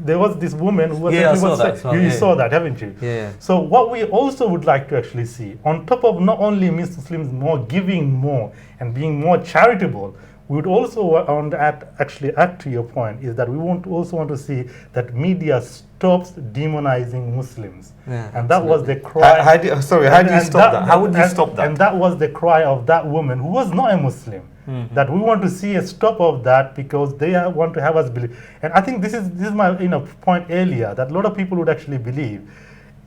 there was this woman who was you saw that, haven't you? Yeah. So what we also would like to actually see, on top of not only Muslims more giving more and being more charitable, we would also add to your point, is that we also want to see that media stops demonizing Muslims. And that was the cry. How do you stop that? How would you stop that? And that was the cry of that woman who was not a Muslim. That we want to see a stop of that, because they want to have us believe. And I think this is my point earlier, that a lot of people would actually believe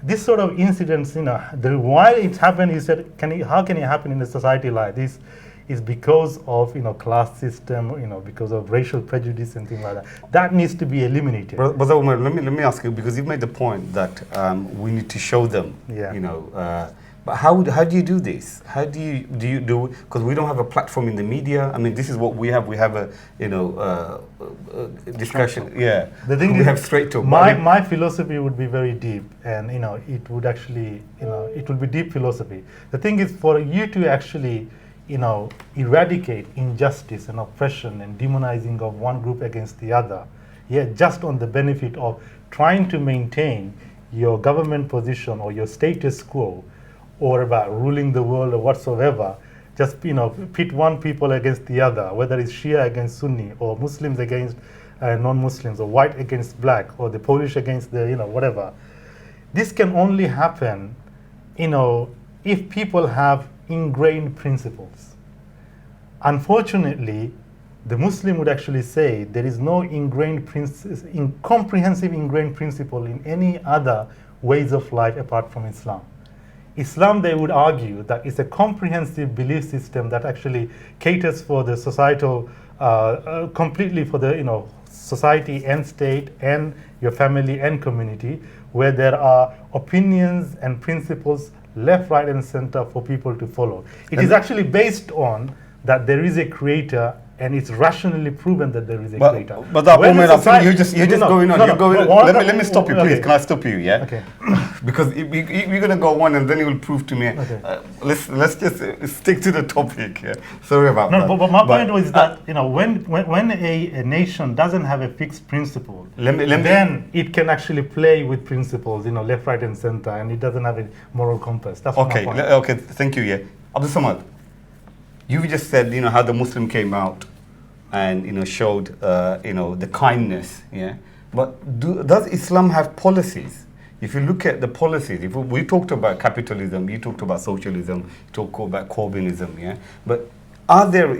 this sort of incidents. Why it happened, he said, how can it happen in a society like this? Is because of class system, because of racial prejudice and things like that. That needs to be eliminated. Brother Umar, let me ask you, because you've made the point that we need to show them, But how do you do this? How do you do? Because we don't have a platform in the media. I mean, this is what we have. We have a discussion. Yeah, the thing we is, have straight talk. My philosophy would be very deep, and it would actually it would be deep philosophy. The thing is, for you to actually eradicate injustice and oppression and demonizing of one group against the other, just on the benefit of trying to maintain your government position or your status quo, or about ruling the world or whatsoever, just pit one people against the other, whether it's Shia against Sunni or Muslims against non-Muslims, or white against black, or the Polish against the whatever. This can only happen if people have ingrained principles. Unfortunately, the Muslim would actually say there is no comprehensive ingrained principle in any other ways of life apart from Islam. Islam, they would argue, that it's a comprehensive belief system that actually caters for the societal, completely for the society and state and your family and community, where there are opinions and principles left, right, and center for people to follow. It is actually based on that there is a creator, and it's rationally proven that there is a creator. But that moment, I think you're just going on. Let me stop you, please. Okay. Can I stop you? Yeah. Okay. Because you're gonna go on, and then you will prove to me. Okay. Let's just stick to the topic. Yeah. Sorry about that. But my point was that when a nation doesn't have a fixed principle, then it can actually play with principles, left, right, and center, and it doesn't have a moral compass. That's my point. Okay. Thank you. Yeah. Abdul Samad, you just said how the Muslim came out and showed the kindness. Yeah. But does Islam have policies? If you look at the policies, if we talked about capitalism, you talked about socialism, you talked about Corbynism, yeah. But are there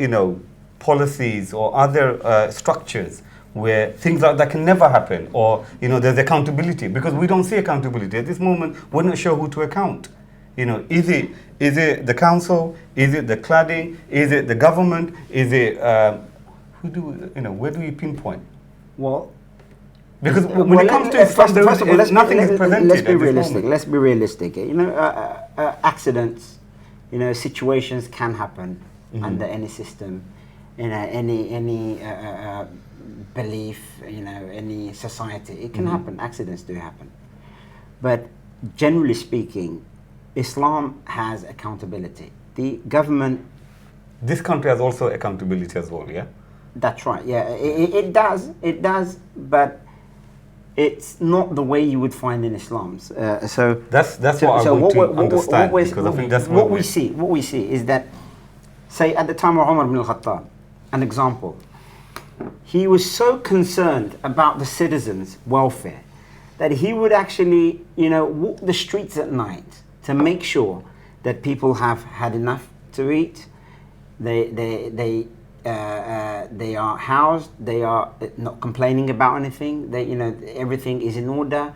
policies or other structures where things like that can never happen, or there's accountability? Because we don't see accountability at this moment. We're not sure who to account. Is it the council? Is it the cladding? Is it the government? Is it where do we pinpoint? Well, because when it comes to Islam, nothing is presented. Let's be realistic. Let's be realistic. Accidents, situations can happen under any system, any belief, any society. It can happen. Accidents do happen. But generally speaking, Islam has accountability. The government. This country has also accountability as well. Yeah. That's right. Yeah, it does. It does, but it's not the way you would find in Islam. So that's what I want to understand, because I think that's what we see. What we see is that, say, at the time of Umar ibn al-Khattab, an example, he was so concerned about the citizens' welfare that he would actually, walk the streets at night to make sure that people have had enough to eat. They are housed. They are not complaining about anything. Everything is in order.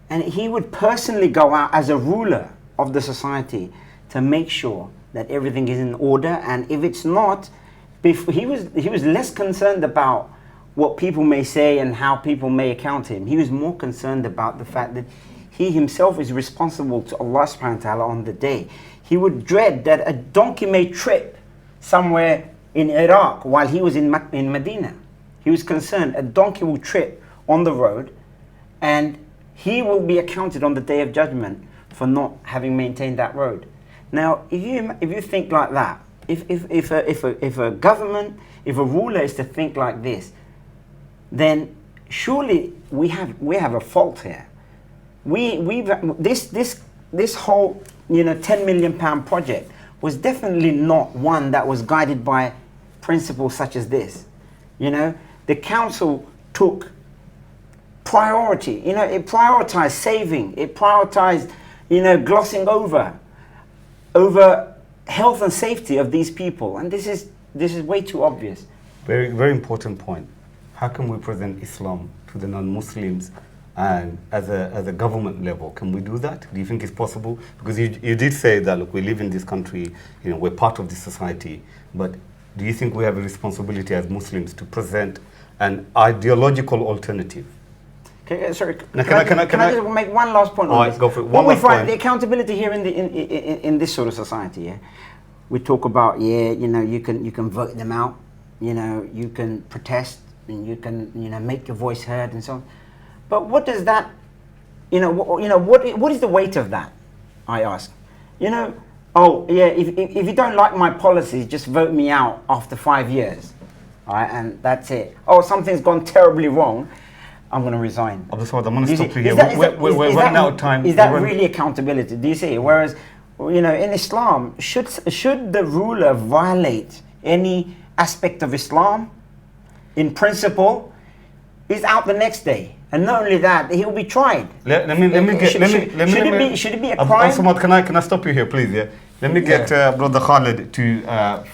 And he would personally go out as a ruler of the society to make sure that everything is in order. And if it's not, he was less concerned about what people may say and how people may account him. He was more concerned about the fact that he himself is responsible to Allah subhanahu wa ta'ala on the day. He would dread that a donkey may trip somewhere in Iraq while he was in Medina. He was concerned a donkey will trip on the road, and he will be accounted on the Day of Judgment for not having maintained that road. Now, if you think like that, if a government, if a ruler is to think like this, then surely we have a fault here. This whole £10 million project was definitely not one that was guided by principles such as this. The council took priority. It prioritized saving. It prioritized, glossing over health and safety of these people. And this is way too obvious. Very, very important point. How can we present Islam to the non-Muslims and as a government level? Can we do that? Do you think it's possible? Because you did say that, look, we live in this country, we're part of this society, but do you think we have a responsibility as Muslims to present an ideological alternative? Okay, sorry. Now, Can I just make one last point? All on right, this? go for it. What One we last find point. the accountability here in this sort of society. Yeah, we talk about you can vote them out, you can protest and you can make your voice heard and so on. But what does that, what is the weight of that? I ask. Oh yeah, if you don't like my policies, just vote me out after 5 years, all right, and that's it. Oh, something's gone terribly wrong, I'm going to resign. I'm going to stop you here. We're running out of time. Is that really accountability? Do you see? Whereas, in Islam, should the ruler violate any aspect of Islam, in principle, he's out the next day. And not only that, he'll be tried. Should it be a crime? Samad, can I stop you here, please? Yeah. Let me get Brother Khalid to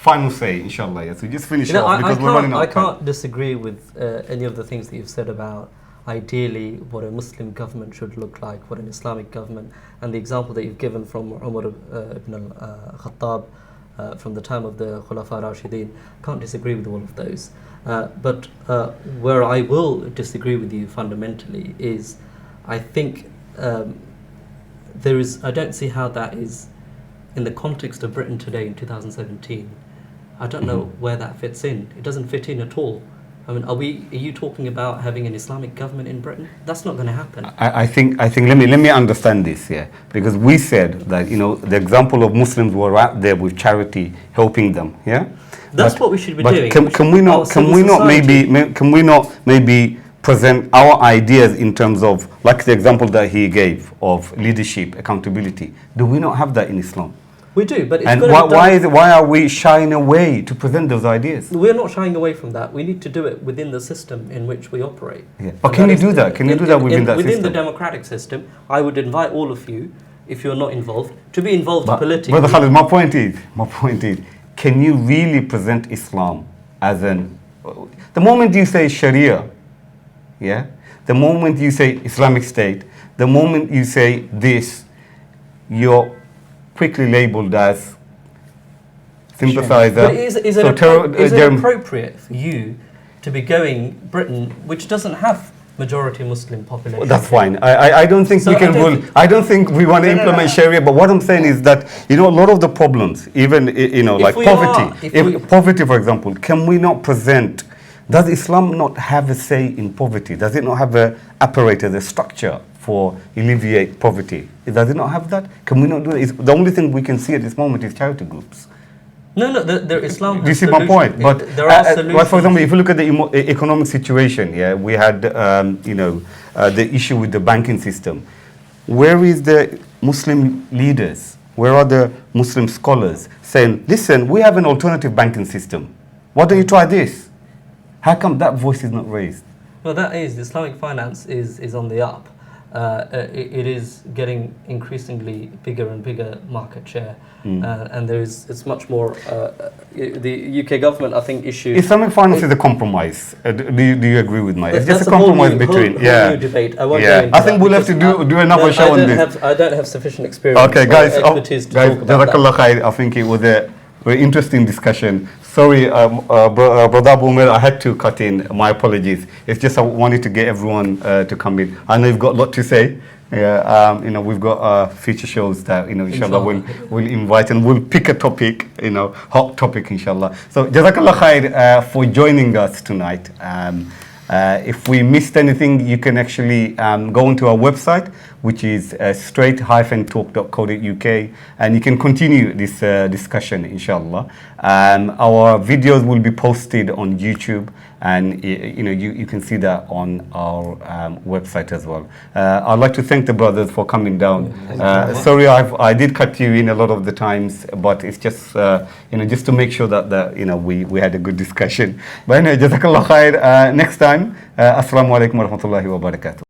final say, inshallah. Yeah. So just finish off because we're running out of time. I can't disagree with any of the things that you've said about ideally what a Muslim government should look like, what an Islamic government, and the example that you've given from Umar ibn al-Khattab from the time of the Khulafa Rashidin. Can't disagree with all of those. But where I will disagree with you fundamentally is, I think I don't see how that is in the context of Britain today in 2017. I don't know where that fits in. It doesn't fit in at all. I mean, are you talking about having an Islamic government in Britain? That's not going to happen. I think let me understand this, yeah, because we said that the example of Muslims were out there with charity helping them, yeah. That's what we should be doing. Can we not maybe present our ideas in terms of, like the example that he gave of leadership, accountability? Do we not have that in Islam? We do, but it's and why are we shying away to present those ideas? We're not shying away from that. We need to do it within the system in which we operate. Yeah. But can you do that? Can you do that within that system? Within the democratic system, I would invite all of you, if you're not involved, to be involved politically. Brother Khalid, my point is, can you really present Islam as the moment you say Sharia, yeah, the moment you say Islamic State, the moment you say this, you're quickly labeled as sympathizer. But is it appropriate for you to be going Britain, which doesn't have majority Muslim population? That's fine. I don't think we can rule. I don't think we want to implement Sharia. But what I'm saying is that a lot of the problems, even like poverty, poverty, for example, can we not present? Does Islam not have a say in poverty? Does it not have a apparatus, a structure for alleviate poverty? Does it not have that? Can we not do it? The only thing we can see at this moment is charity groups. No, Islam has do you see my point? But there are solutions. For example, if you look at the economic situation, yeah, we had the issue with the banking system. Where is the Muslim leaders? Where are the Muslim scholars saying, listen, we have an alternative banking system. Why don't you try this? How come that voice is not raised? Well, Islamic finance is on the up. It is getting increasingly bigger and bigger market share, and it's much more. The UK government, I think, issued Islamic finance is a compromise. Do you agree with me? It's just a compromise between. New debate. I won't go into I think we'll have to do another show on this. I don't have sufficient experience. Okay, guys. Jazakallah khair. I think it was a very interesting discussion. Sorry, Brother Abu Umair, I had to cut in. My apologies. It's just I wanted to get everyone to come in. I know you've got a lot to say. We've got future shows that inshallah we'll invite and we'll pick a topic, hot topic, inshallah. So Jazakallah khair for joining us tonight. If we missed anything, you can actually go onto our website, which is straight-talk.co.uk, and you can continue this discussion, inshallah. Our videos will be posted on YouTube, and you can see that on our website as well. I'd like to thank the brothers for coming down. Sorry, I did cut you in a lot of the times, but it's just just to make sure that we had a good discussion. But anyway, Jazakallah khair. Next time, Assalamu alaikum wa rahmatullahi wa barakatuh.